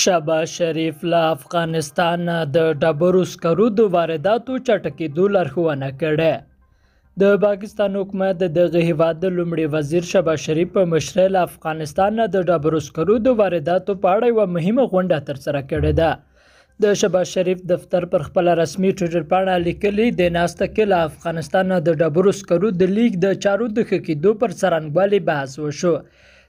شهباز شریف له افغانستان نه د ډبرو سکرو د وارداتو چټکېدو لارښوونه کړې. د پاکستان حکومت د دغه هیواد د لومړي وزیر شهباز شریف په مشرۍ له افغانستان نه د ډبرو سکرو د وارداتو په اړه یوه مهمه غونډه ترسره کړې ده. د شهباز شریف دفتر پر خپله رسمي ټویټر پاڼه لیکلي د ناسته کې له افغانستان نه د ډبرو سکرو د لیږد د چارو د ښه کېدو پر څرنګوالي بحث وشو.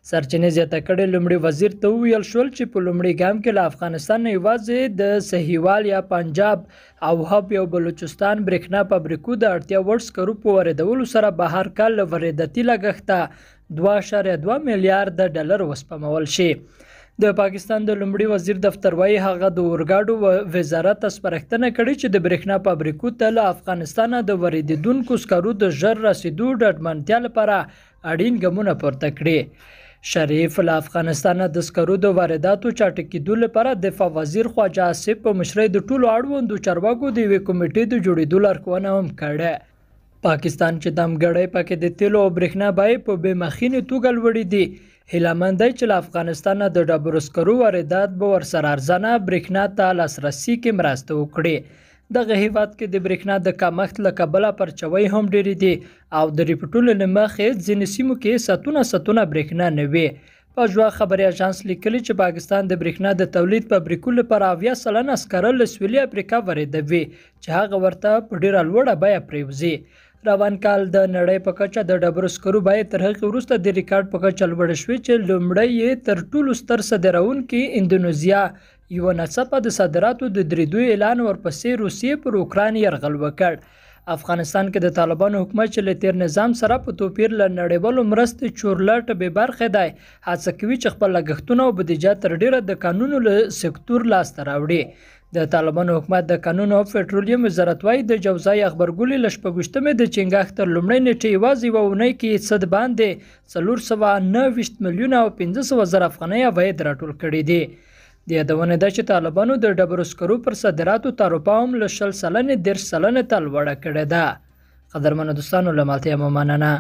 سرچینې زیاته کړې لومړي وزیر ته وویل شول چې په لومړي ګام کې له افغانستان نه یوازې د سهیوال یا پنجاب او هب یا بلوچستان برېښنا فابریکو د اړتیا وړ سکرو په واردولو سره به هر کال له وارداتي لګښته 2.2 میلیارډ ډالر وسپمول شي. د پاکستان د لومړي وزیر دفتر وايي هغه د اورګاډو وزارت ته سپارښتنه کړې چې د برېښنا فابریکو ته له افغانستان د واردېدونکو سکرو د ژر رسیدو ډاډمنتیا لپاره اړین ګامونه پورته کړي. شریف له افغانستان د سکرو د وارداتو چټکېدو لپاره دفاع وزیر خواجه آصف په مشرۍ د ټولو اړوندو چارواکو د یوې کمیټې د جوړېدو لارښوونه هم کړې. پاکستان چې دمګړی پکې د تیلو او برېښنا بیې په بې مخینې توګه لوړې دي، هیله مند دی چې له افغانستان نه د ډبرو سکرو واردات به ورسره ارزانه برېښنا ته لاسرسي کې مرسته وکړي. دغه هیواد کې د برېښنا د کمښت له کبله پرچاوۍ هم ډېرې دي او د ریپورټونو له مخې ځینې سیمو کې ساعتونه برېښنا نه وي. پژوا خبري اژانس لیکلي چې پاکستان د برېښنا د تولید فابریکو لپاره 80% سکاره له سویلي افریقا واردوي چې هغه ورته په ډېره لوړه بیه پرېوځي. روان کال د نړۍ په کچه د ډبرو سکرو بیې تر هغې وروسته د ریکارډ په کچه لوړه شوې چې لومړی یې تر ټولو ستر صادروونکي اندونیزیا یوه ناڅاپه د صادراتو د درېدو اعلان ورپسې روسیې پر اوکراین یرغل وکړ. افغانستان کې د طالبانو حکومت چې له تیر نظام سره په توپیر له نړیوالو مرستې چورلټ بې برخې دی، هڅه کوي چې خپل لګښتونه او بودیجه تر ډیره د کانونو له سکتور لاسته راوړي. د طالبانو حکومت د کانونو او پټرولیم وزارت وايي د جوزای اخبارګولې له 26 د چنګاښ تر لومړۍ نیټې یوازې یوه اونۍ کې څه باندې 499 میلیونه او 500 زره افغانۍ عواید راټول کړي دي. د یادونه ده چې طالبانو د ډبرو سکرو پر صادراتو تعرفه هم له 10% ته لوړه کړې ده. قدرمنو دوستانو له ملتیا مو مننه.